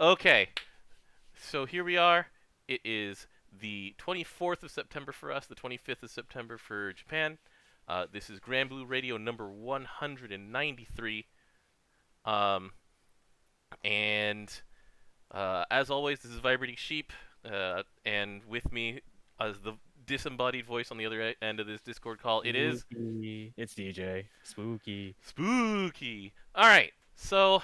Okay, so here we are. It is the 24th of September for us, the 25th of September for Japan. This is Granblue Radio number 193. Um, and as always, this is Vibrating Sheep. And with me, as the disembodied voice on the other end of this Discord call, it is Spooky. It's DJ. Spooky. Spooky. All right, so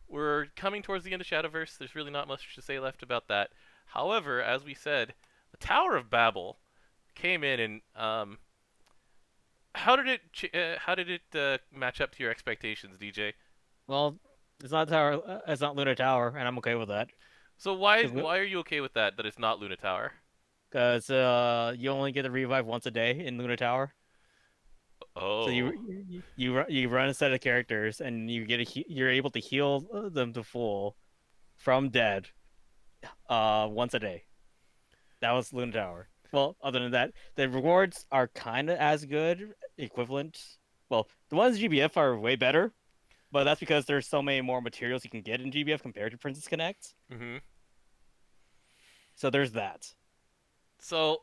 we're coming towards the end of Shadowverse. There's really not much to say left about that. However, as we said, the Tower of Babel came in, and how did it match up to your expectations, DJ? Well, it's not Tower. It's not Lunar Tower, and I'm okay with that. So why Because why are you okay with that? That it's not Luna Tower? you only get the revive once a day in Lunar Tower. So Oh, you run a set of characters, and you're able to heal them to full from dead once a day. That was Lunar Tower. Well, other than that, the rewards are kind of as good, equivalent. Well, the ones in GBF are way better, but that's because there's so many more materials you can get in GBF compared to Princess Connect. mm-hmm. So there's that. So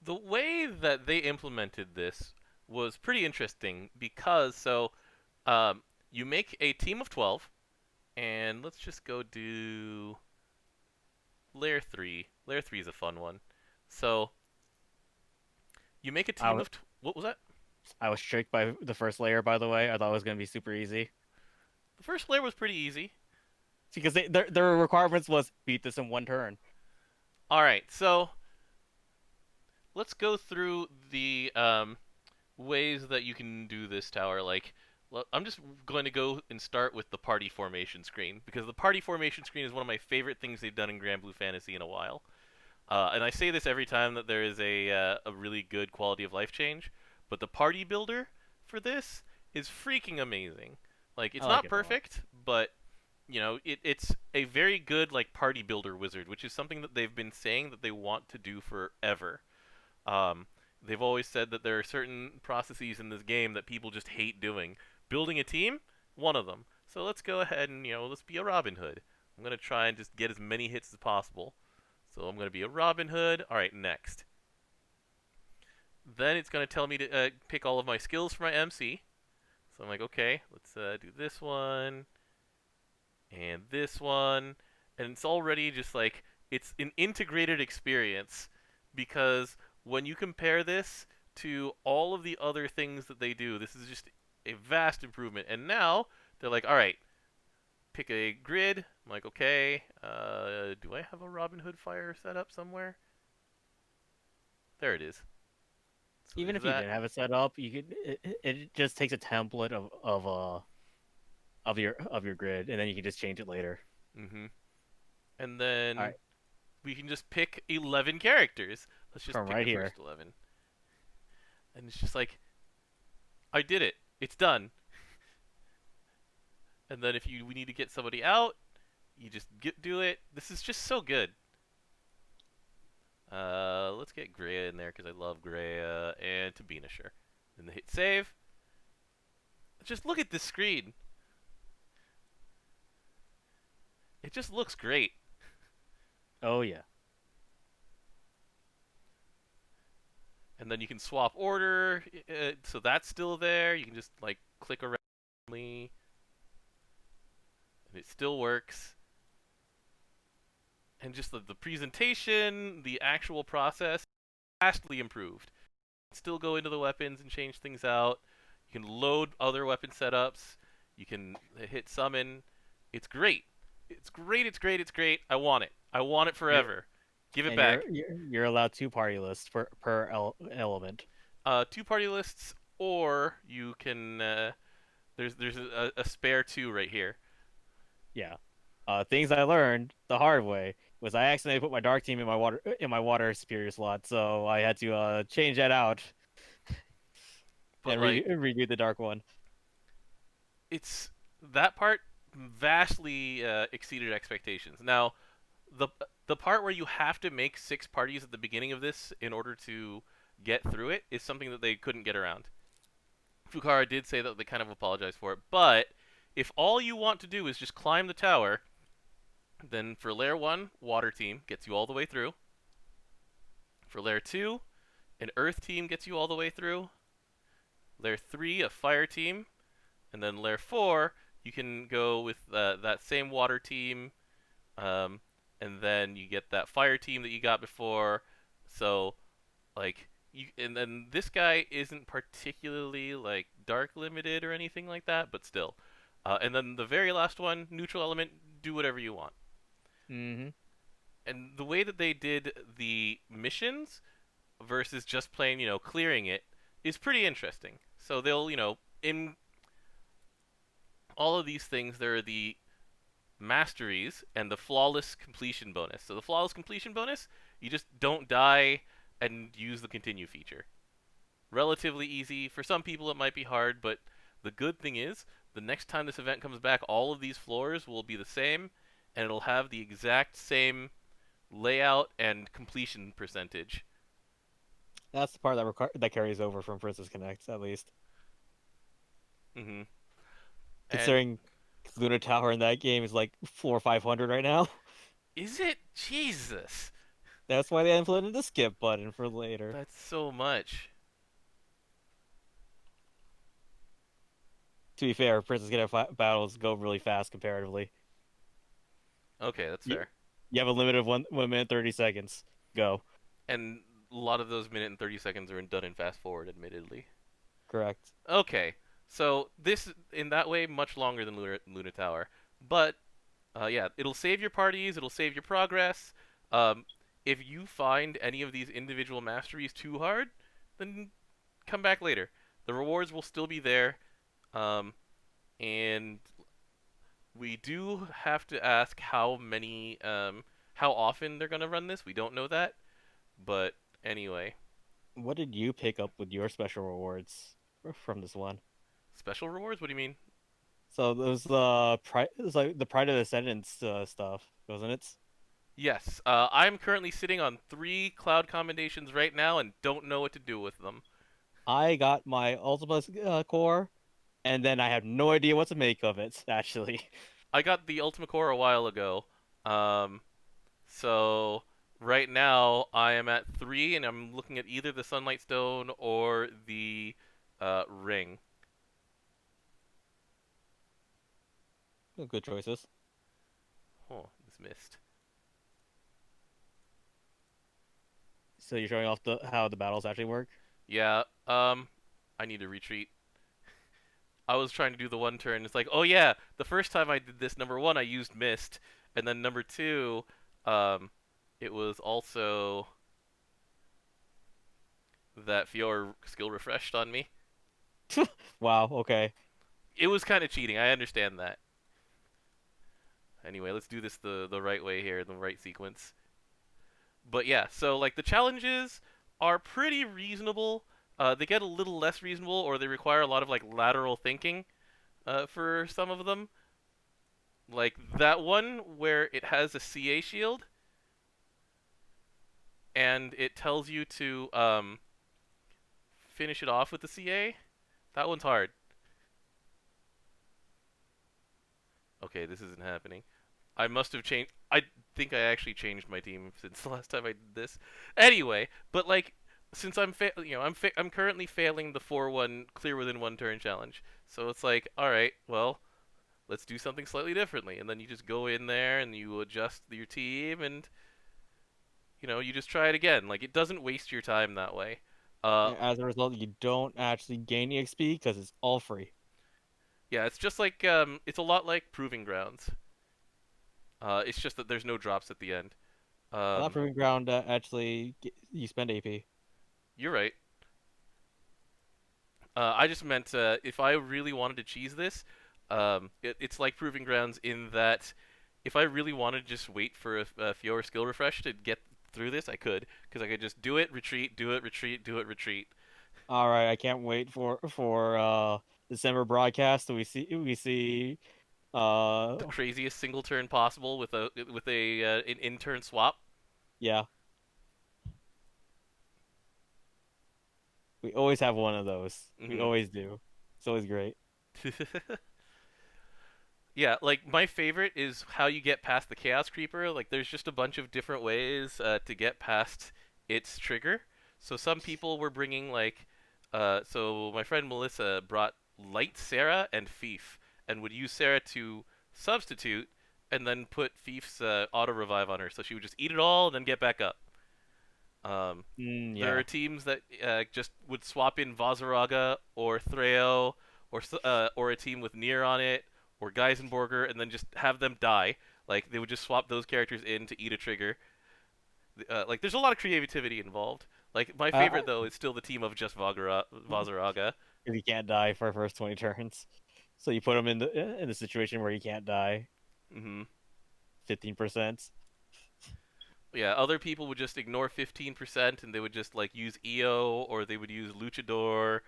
the way that they implemented this was pretty interesting because um, you make a team of 12, and let's just go do Layer 3. Layer 3 is a fun one. So you make a I team was of what was that? I was tricked by the first layer, by the way. I thought it was gonna be super easy The first layer was pretty easy. because their requirements was beat this in one turn. All right, so let's go through the ways that you can do this tower. Like, I'm just going to go and start with the party formation screen because the party formation screen is one of my favorite things they've done in Granblue Fantasy in a while. And I say this every time that there is a really good quality of life change, but the party builder for this is freaking amazing. Like, I it's like not it a lot. perfect, but it's a very good like party builder wizard, which is something that they've been saying that they want to do forever. Um, they've always said that there are certain processes in this game that people just hate doing. Building a team, one of them. So let's go ahead and let's be a Robin Hood. I'm gonna try and just get as many hits as possible. So I'm gonna be a Robin Hood. All right, next. Then it's gonna tell me to pick all of my skills for my MC. So I'm like, okay, let's do this one and this one, and it's already just like it's an integrated experience because when you compare this to all of the other things that they do, this is just a vast improvement. And now they're like, all right, pick a grid. I'm like, okay, do I have a Robin Hood fire set up somewhere? There it is. So Even there's if you that. didn't have it set up, you could. It just takes a template of your grid, and then you can just change it later. Mm-hmm. And All then right, we can just pick 11 characters. Let's just from pick right the first here. 11. And it's just like, I did it. It's done. And then if we need to get somebody out, you just do it. This is just so good. Let's get Greya in there because I love Greya and Tabina, sure. Then the hit save. Just look at this screen. It just looks great. Oh yeah. And then you can swap order, so that's still there. You can just like click around, and it still works. And just the presentation, the actual process, vastly improved. Still go into the weapons and change things out. You can load other weapon setups. You can hit summon. It's great. It's great. It's great. It's great. I want it. I want it You're forever. Give it and you're back. you're, you're allowed two party lists per element. Two party lists, or you can. There's a spare two right here. Yeah. Things I learned the hard way was I accidentally put my dark team in my water superior slot, so I had to change that out But and like, redo the dark one. it's that part vastly exceeded expectations. Now, the the part where you have to make 6 parties at the beginning of this in order to get through it is something that they couldn't get around. Fukara did say that they kind of apologized for it, but if all you want to do is just climb the tower, Then for layer 1, water team gets you all the way through. For layer 2, an earth team gets you all the way through. Layer 3, a fire team. And then layer 4, you can go with that same water team, um, and then you get that fire team that you got before. So like and then this guy isn't particularly like dark limited or anything like that, but still. And then the very last one, neutral element, do whatever you want. Mm-hmm. And the way that they did the missions versus just plain, clearing it is pretty interesting. So they'll, in all of these things, there are the masteries and the flawless completion bonus. So the flawless completion bonus, you just don't die and use the continue feature. Relatively easy. For some people, it might be hard, but the good thing is, the next time this event comes back, all of these floors will be the same, and it'll have the exact same layout and completion percentage. That's the part that carries over from Princess Connect, at least. Mm-hmm. And Considering Luna Tower in that game is like 400 or 500 right now. is it? Jesus. That's why they implemented the skip button for later. That's so much. To be fair, Princess Connect battles go really fast comparatively. Okay, that's You, fair. you have a limit of 1 minute 30 seconds. Go. And a lot of those minute and 30 seconds are done in fast forward, admittedly. Correct. Okay, so this, in that way, much longer than Luna Tower. But, yeah, it'll save your parties, it'll save your progress. Um, if you find any of these individual masteries too hard, then come back later. The rewards will still be there, um, and we do have to ask how often they're gonna run this. We don't know that, but anyway, What did you pick up with your special rewards from this one? special rewards. What do you mean? So it was like the Pride of the Descendants stuff, wasn't it? Yes, I'm currently sitting on 3 cloud commendations right now and don't know what to do with them. I got my Ultima core, and then I have no idea what to make of it. Actually, I got the Ultima Core a while ago, um, so right now I am at 3 and I'm looking at either the Sunlight Stone or the ring. good choices. Oh, this missed. So you're showing off the how the battles actually work. Yeah, I need to retreat. I was trying to do the one turn. It's like, oh yeah, the first time I did this, number one, I used mist, and then number two, um, it was also that Fior skill refreshed on me. Wow. Okay. It was kind of cheating. I understand that. Anyway, let's do this the right way here, the right sequence. But yeah, so like the challenges are pretty reasonable. They get a little less reasonable, or they require a lot of like lateral thinking for some of them. Like that one where it has a CA shield and it tells you to finish it off with the CA. That one's hard. Okay, this isn't happening. I must have changed. I think I actually changed my team since the last time I did this. Anyway, but like, since I'm currently failing the 4-1 clear within 1 turn challenge. So it's like, all right, well, let's do something slightly differently, and then you just go in there and you adjust your team, and you just try it again. Like it doesn't waste your time that way. Uh, As a result, you don't actually gain EXP because it's all free. yeah, it's just like it's a lot like Proving Grounds. It's just that there's no drops at the end. I thought Um, Proving Ground actually you spend AP. you're right. I just meant if I really wanted to cheese this, it's like Proving Grounds in that if I really wanted to just wait for a Fiora skill refresh to get through this, I could, because I could just do it, retreat, do it, retreat, do it, retreat. All right, I can't wait for December broadcast. So we see The uh craziest single turn possible with a an in turn swap. yeah, we always have one of those. We Hmm always do. It's always great. Yeah, like my favorite is how you get past the Chaos Creeper. Like there's just a bunch of different ways to get past its trigger. So some people were bringing like, so my friend Melissa brought Light Sarah and Fief, and would use Sarah to substitute, and then put Fief's auto revive on her. So she would just eat it all and then get back up. There are Yeah. teams that just would swap in Vazaraga or Threo or a team with Nier on it or Geisenborger and then just have them die. Like they would just swap those characters in to eat a trigger. Like there's a lot of creativity involved. Like my Uh, favorite though is still the team of just Vazaraga. if you can't die for the first 20 turns, so you put him in the situation where you can't die. Hmm 15%. Yeah, other people would just ignore 15% and they would just like use EO or they would use Luchador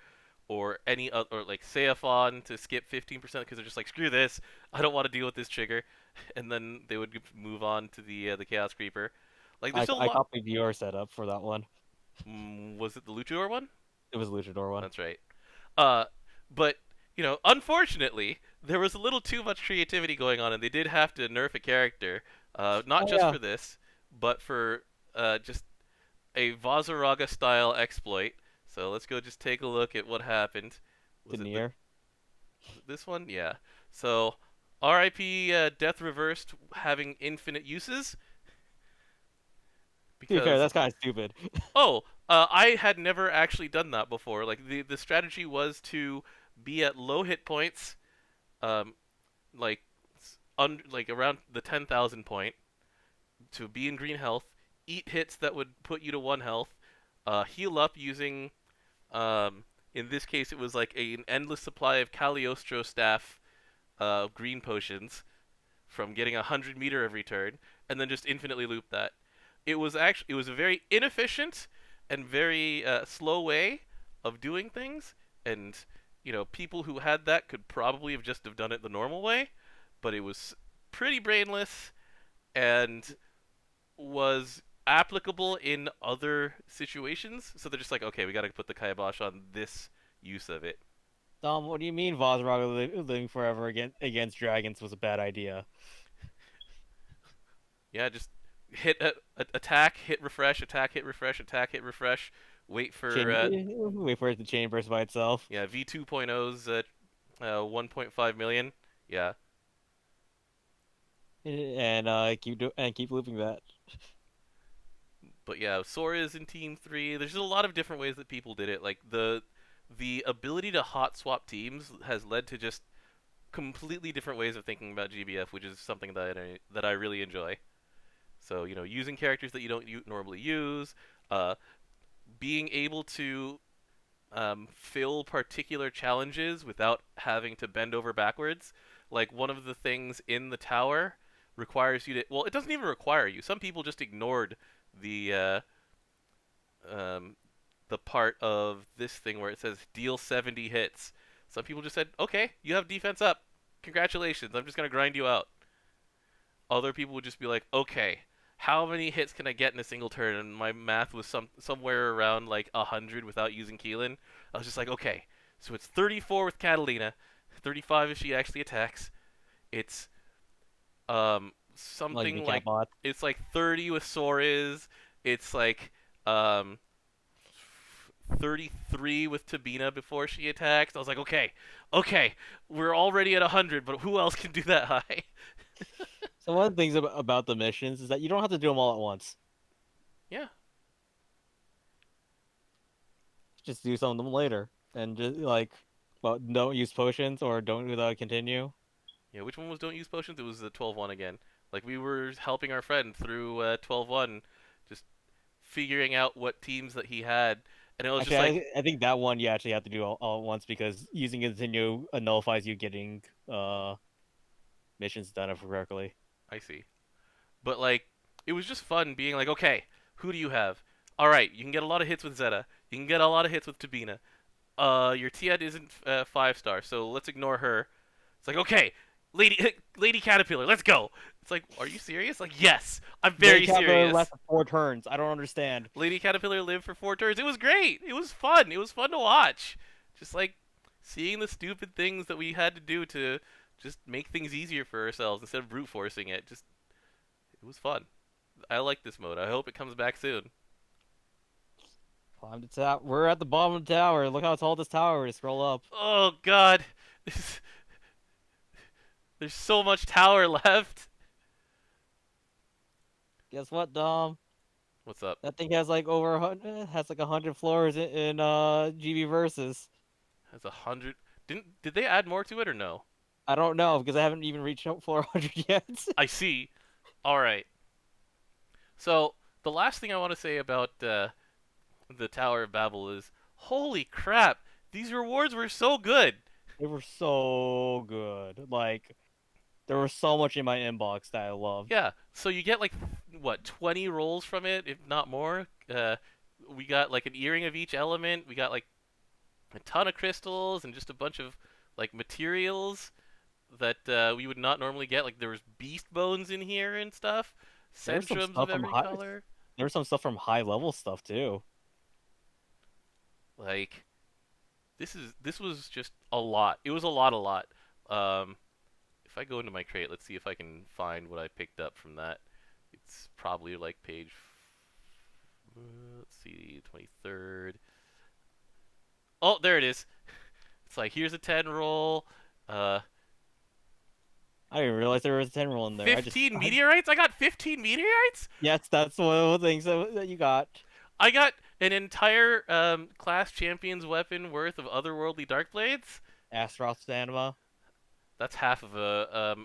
or any other or like Seaphon to skip 15% because they're just like screw this, I don't want to deal with this trigger, and then they would move on to the Chaos Creeper. Like there's a I lot. copied your setup for that one. Was it the Luchador one? It was Luchador one. That's right. Uh, but unfortunately, there was a little too much creativity going on, and they did have to nerf a character. Not Oh just yeah, for this, but for just a Vazaraga style exploit. So let's go just take a look at what happened. Was it the Denier. was it this one? Yeah. So RIP Death Reversed having infinite uses To be fair, because that's kind of stupid. oh, I had never actually done that before. Like the strategy was to be at low hit points, um, like like around the 10,000 point, to be in green health, eat hits that would put you to 1 health, heal up using, in this case it was like an endless supply of Cagliostro staff green potions from getting 100 meter every turn, and then just infinitely loop that. It was a very inefficient and very slow way of doing things, and people who had that could probably have done it the normal way, but it was pretty brainless and was applicable in other situations. So they're just like, okay, we got to put the kibosh on this use of it. What do you mean Vazraga living forever against dragons was a bad idea? Yeah, just hit attack, hit refresh, attack, hit refresh, attack, hit refresh. Wait for Wait for it to chain burst by itself, yeah V 2.0's 1.5 million. Yeah, and keep looping that. but yeah, Sora is in Team 3. There's just a lot of different ways that people did it. Like the ability to hot swap teams has led to just completely different ways of thinking about GBF, which is something that I really enjoy. So using characters that you don't normally use, uh, being able to fill particular challenges without having to bend over backwards. Like one of the things in the tower requires you to. Well, it doesn't even require you. Some people just ignored the um, the part of this thing where it says deal 70 hits. Some people just said, "Okay, you have defense up. Congratulations. I'm just gonna grind you out." Other people would just be like, "Okay, how many hits can I get in a single turn?" And my math was somewhere around like 100 without using Keelan. I was just like, "Okay, so it's 34 with Catalina, 35 if she actually attacks. It's Like the something like Catbot. it's like 30 with Soares. It's like um 33 with Tabina before she attacks." I was like, "Okay, okay, we're already at 100, but who else can do that high?" So one of the things about the missions is that you don't have to do them all at once. Yeah. Just do some of them later, and just well, don't use potions or don't continue. Yeah, which one was don't use potions? It was the 12-1 again. Like we were helping our friend through 12-1, just figuring out what teams that he had, and it was just Actually, like, I think that one you actually have to do all at once because using continue nullifies you getting missions done correctly. I see. But like, it was just fun being like, okay, who do you have? All right, you can get a lot of hits with Zeta. You can get a lot of hits with Tabina. Your Tiet isn't 5-star, so let's ignore her. It's like, okay, Lady Caterpillar, let's go. It's like, are you serious? Like, yes, I'm They very kept her serious. left 4 turns. I don't understand. Lady Caterpillar lived for 4 turns. It was great. It was fun. It was fun to watch. Just like seeing the stupid things that we had to do to just make things easier for ourselves instead of brute forcing it. Just it was fun. I like this mode. I hope it comes back soon. Climb the tower. We're at the bottom of the tower. Look how tall this tower is. Scroll up. Oh God, there's so much tower left. Guess what, Dom? What's up? That thing has like over 100, has like 100 floors in GB versus. Has 100. Did they add more to it or no? I don't know because I haven't even reached floor 100 yet. I see. All right. So the last thing I want to say about the Tower of Babel is, holy crap, these rewards were so good. They were so good. Like there was so much in my inbox that I loved. Yeah. So you get like what 20 rolls from it, if not more. We got like an earring of each element. We got like a ton of crystals and just a bunch of like materials that we would not normally get. Like there was beast bones in here and stuff, There was some centrums of stuff from every high. color. There was some stuff from high level stuff too. Like this was just a lot. It was a lot. Um, if I go into my crate, let's see if I can find what I picked up from that. It's probably like page. Let's see, 23rd. Oh, there it is. It's like here's a 10 roll. Uh, I didn't realize there was a 10 roll in there. 15 meteorites. I got 15 meteorites. Yes, that's one of the things that you got. I got an entire class champion's weapon worth of otherworldly dark blades. Astaroth's anima. That's half of a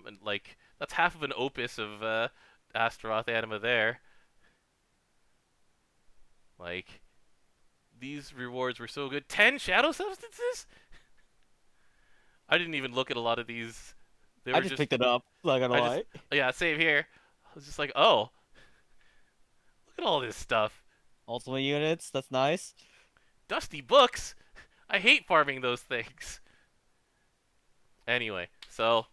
that's half of an opus of Astaroth anima there. Like these rewards were so good. 10 shadow substances. I didn't even look at a lot of these. They I were just just picked it up. Not gonna lie. yeah, same here. I was just like, oh, look at all this stuff. Ultimate units. That's nice. Dusty books. I hate farming those things. Anyway, so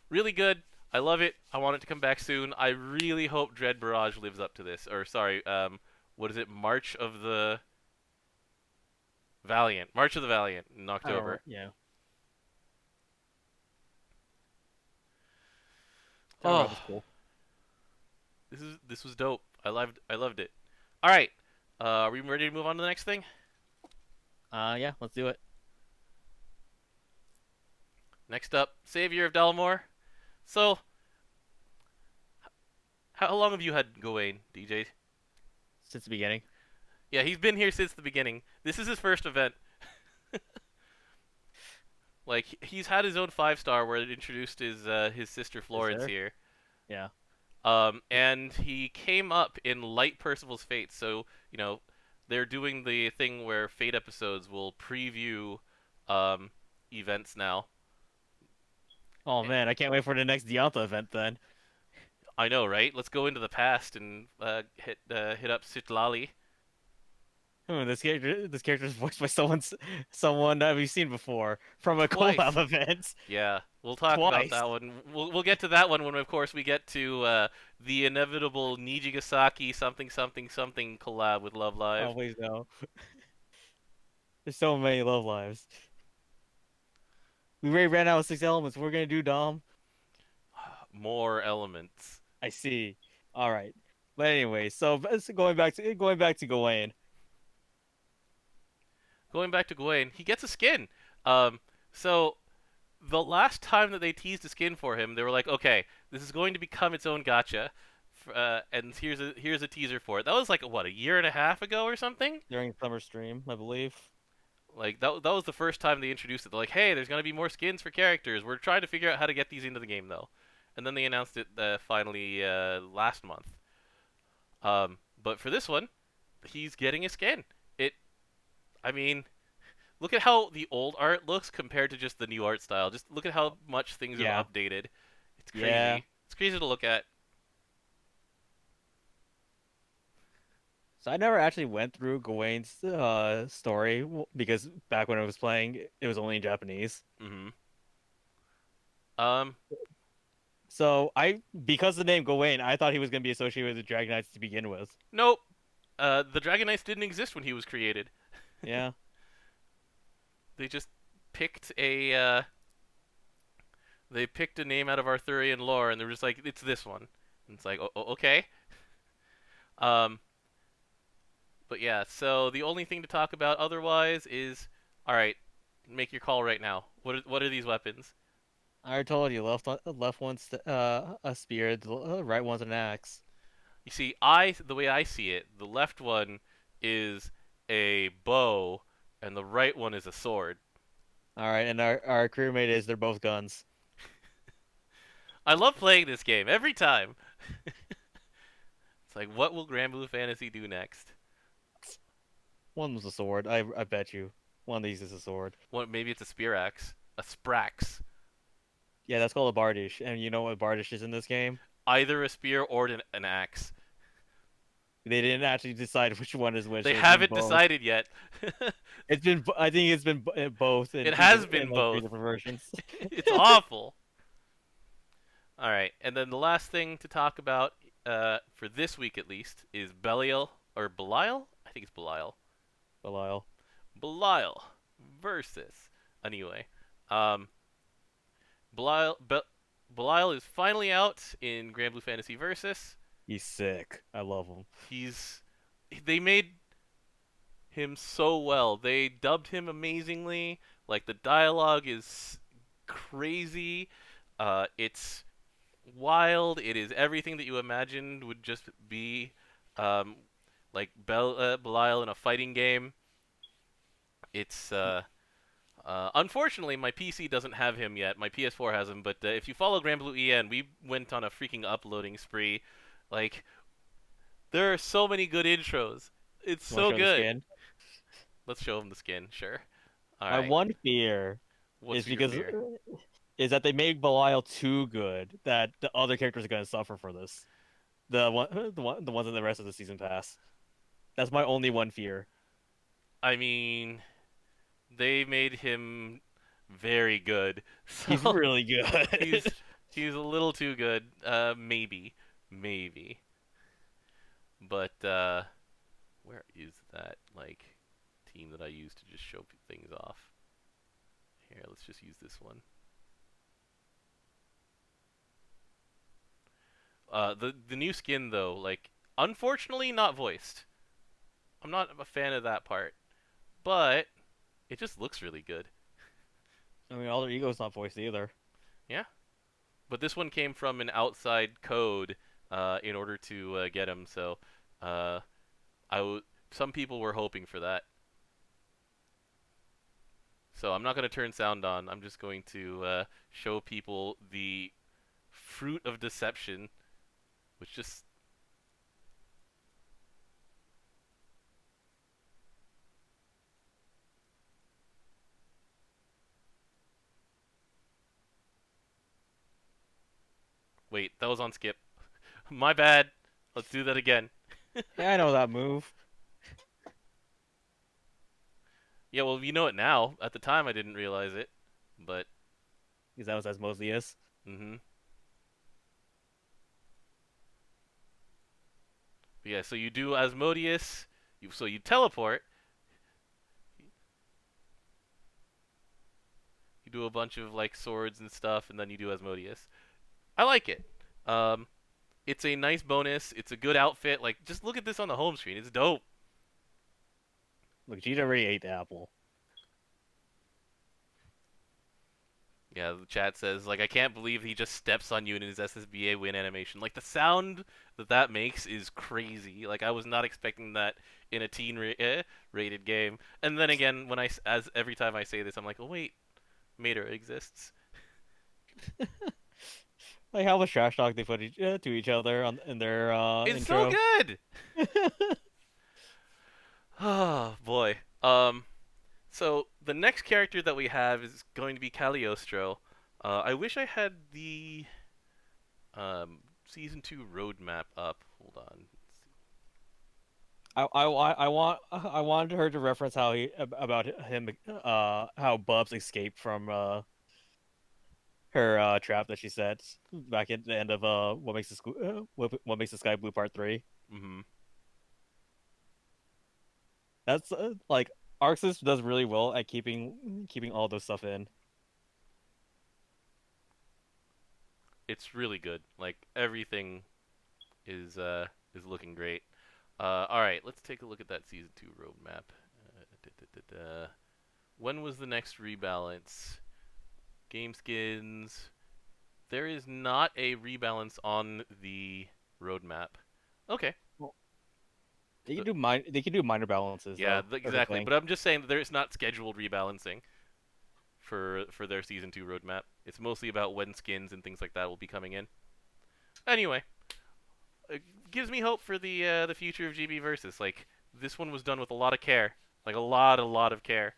really good. I love it. I want it to come back soon. I really hope Dread Barrage lives up to this. Or sorry, what is it? March of the Valiant. March of the Valiant in October. Yeah. Oh, Was cool. this was dope. I loved it. All right, are we ready to move on to the next thing? Yeah. Let's do it. Next up, Savior of Dalmor. So, how long have you had Gawain, DJ? Since the beginning. Yeah, he's been here since the beginning. This is his first event. Like he's had his own 5-star where it introduced his sister Florence here. Yeah. And he came up in Light Percival's Fate. So they're doing the thing where Fate episodes will preview events now. Oh man, I can't wait for the next Diantha event then. I know, right? Let's go into the past and hit up Citlali. This character is voiced by someone that we've seen before from a Twice. collab event. Yeah, we'll talk Twice. about that one. We'll get to that one when, of course, we get to the inevitable Nijigasaki something collab with Love Live. Oh please no. There's so many love lives. We already ran out of 6 elements. What we're gonna do, Dom? More elements. I see. All right. But anyway, so going back to Gawain. Going back to Gawain, he gets a skin. So the last time that they teased a skin for him, they were like, okay, this is going to become its own gacha. And here's a teaser for it. That was like what, a year and a half ago or something? During summer stream, I believe. Like that was the first time they introduced it. They're like, hey, there's gonna be more skins for characters. We're trying to figure out how to get these into the game though. And then they announced it finally last month. But for this one, he's getting a skin. I mean, look at how the old art looks compared to just the new art style. Just look at how much things have updated. It's crazy. Yeah. It's crazy to look at. So I never actually went through Gawain's story because back when I was playing, it was only in Japanese. Mm-hmm. So because the name Gawain, I thought he was gonna be associated with the Dragon Knights to begin with. Nope. The Dragon Knights didn't exist when he was created. Yeah. They just picked a They picked a name out of Arthurian lore, and they're just like, it's this one. And it's like, okay. Um, but yeah, so the only thing to talk about otherwise is, all right, make your call right now. What are these weapons? I already told you, left one's a spear, the right one's an axe. You see, the way I see it, the left one is a bow, and the right one is a sword. All right, and our crewmate is they're both guns. I love playing this game every time. It's like, what will Granblue Fantasy do next? One was a sword. I bet you. One of these is a sword. What? Maybe it's a spear axe, a sprax. Yeah, that's called a bardish. And you know what bardish is in this game? Either a spear or an axe. They didn't actually decide which one is which. They It's been haven't both. decided yet. I think it's been both It has been in like three both. different versions. It's awful. All right, and then the last thing to talk about, for this week at least, is Belial or Belial. I think it's Belial. Belial. Belial versus. Anyway, um, Belial Belial is finally out in Granblue Fantasy Versus. He's sick. I love him. He's they made him so well. They dubbed him amazingly. Like the dialogue is crazy. It's wild. It is everything that you imagined would just be, um, like Belial in a fighting game. It's unfortunately my PC doesn't have him yet. My PS4 has him, but if you follow Granblue EN, we went on a freaking uploading spree. Like there are so many good intros. It's You want so to show the good. skin? Let's show him the skin. Sure. All My right. one fear What's is your because fear? is that they made Belial too good that the other characters are going to suffer for this. The ones in the rest of the season pass. That's my only one fear. I mean, they made him very good. He's So really he's good. he's a little too good. Maybe. But where is that like team that I use to just show things off? Here, let's just use this one. The new skin though, like unfortunately not voiced. I'm not a fan of that part, but it just looks really good. I mean, all their ego's not voiced either. Yeah. But this one came from an outside code in order to get him. So uh, some people were hoping for that. So I'm not going to turn sound on. I'm just going to show people the fruit of deception, which just wait, that was on skip. My bad. Let's do that again. Yeah, I know that move. Yeah, well, you know it now. At the time, I didn't realize it, but Because that was Asmodeus. mhm. But yeah, so you do Asmodeus. You teleport. You do a bunch of like swords and stuff, and then you do Asmodeus. I like it. Um, it's a nice bonus. It's a good outfit. Like, just look at this on the home screen. It's dope. Look, Cheetah already ate the apple. Yeah, the chat says like I can't believe he just steps on you in his SSBA win animation. Like the sound that makes is crazy. Like I was not expecting that in a rated game. And then again, when as every time I say this, I'm like, oh wait, Mater exists. Like how much trash talk they put to each other in their It's so intro. good. Oh boy. So the next character that we have is going to be Cagliostro. I wish I had the season 2 roadmap up. Hold on. I wanted her to reference how he about him how Bubs escaped from her trap that she set back at the end of what makes the sky blue part 3. Mm-hmm. That's like Arxis does really well at keeping all those stuff in. it's really good. Like everything is looking great. All right, let's take a look at that season 2 roadmap. When was the next rebalance? Game skins. There is not a rebalance on the roadmap. Okay. Well, they can The, do minor balances yeah, though. exactly. Everything. But I'm just saying that there's not scheduled rebalancing for their season 2 roadmap. It's mostly about when skins and things like that will be coming in. Anyway, it gives me hope for the future of GB Versus. Like this one was done with a lot of care, like a lot of care,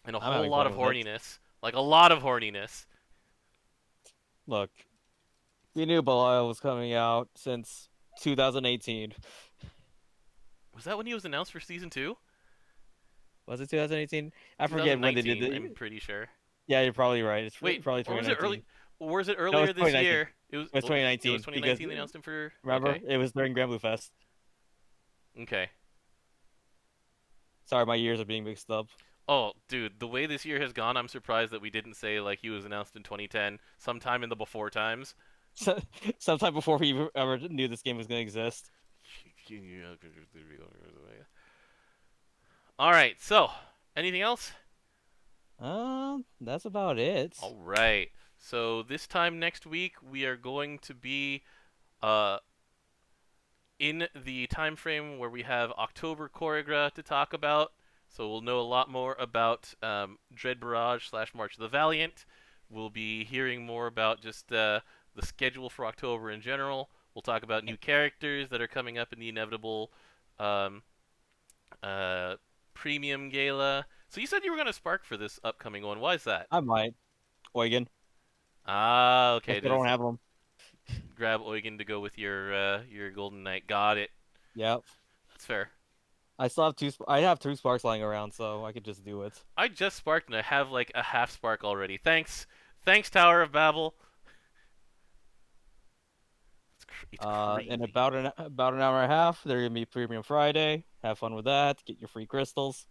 and a I'm whole having lot fun of with it. horniness, like a lot of horniness. Look, we knew Belial was coming out since 2018. Was that when he was announced for season 2? Was it 2018? I forget when they did 2019, the. I'm pretty sure. Yeah, you're probably right. It's Wait, probably or was it early? 2019. Or was it No, it's earlier this 2019. year? It was. It was Oh, it was 2019 because 2019. They announced him for. remember Okay. it was during Granblue Fest. Okay. Sorry, my years are being mixed up. Oh, dude, the way this year has gone, I'm surprised that we didn't say like he was announced in 2010, sometime in the before times. Sometime before we ever knew this game was going to exist. All right. So, anything else? That's about it. All right. So this time next week we are going to be uh in the time frame where we have October Choreograph to talk about. So we'll know a lot more about Dread Barrage / March of the Valiant. We'll be hearing more about just the schedule for October in general. We'll talk about new characters that are coming up in the inevitable um, uh, premium gala. So you said you were going to spark for this upcoming one. Why is that? I might. Eugen. Ah, I okay. still don't Just have them. grab Eugen to go with your Golden Knight. Got it. Yep. That's fair. I still have I have two sparks lying around, so I could just do it. I just sparked and I have like a half spark already. Thanks, Tower of Babel. It's In crazy. about an hour and a half, there's gonna be Premium Friday. Have fun with that. Get your free crystals.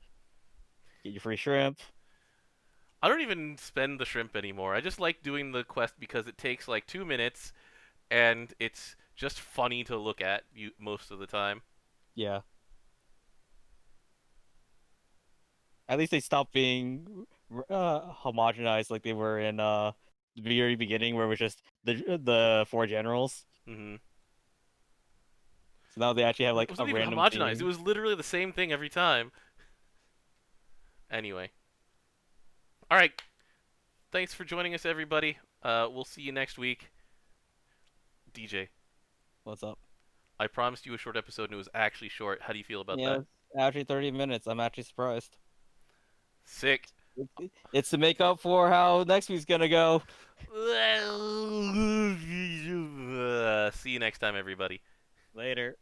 Get your free shrimp. I don't even spend the shrimp anymore. I just like doing the quest because it takes like 2 minutes and it's just funny to look at you most of the time. Yeah. At least they stopped being homogenized like they were in the very beginning, where it was just the four generals. Mm-hmm. So now they actually have It like a wasn't even random homogenized. It theme. was literally the same thing every time. Anyway, all right. Thanks for joining us, everybody. We'll see you next week. DJ, What's up? I promised you a short episode and it was actually short. How do you feel about Yeah, that? it's actually 30 minutes. I'm actually surprised. Sick. It's to make up for how next week's gonna go. See you next time, everybody. Later.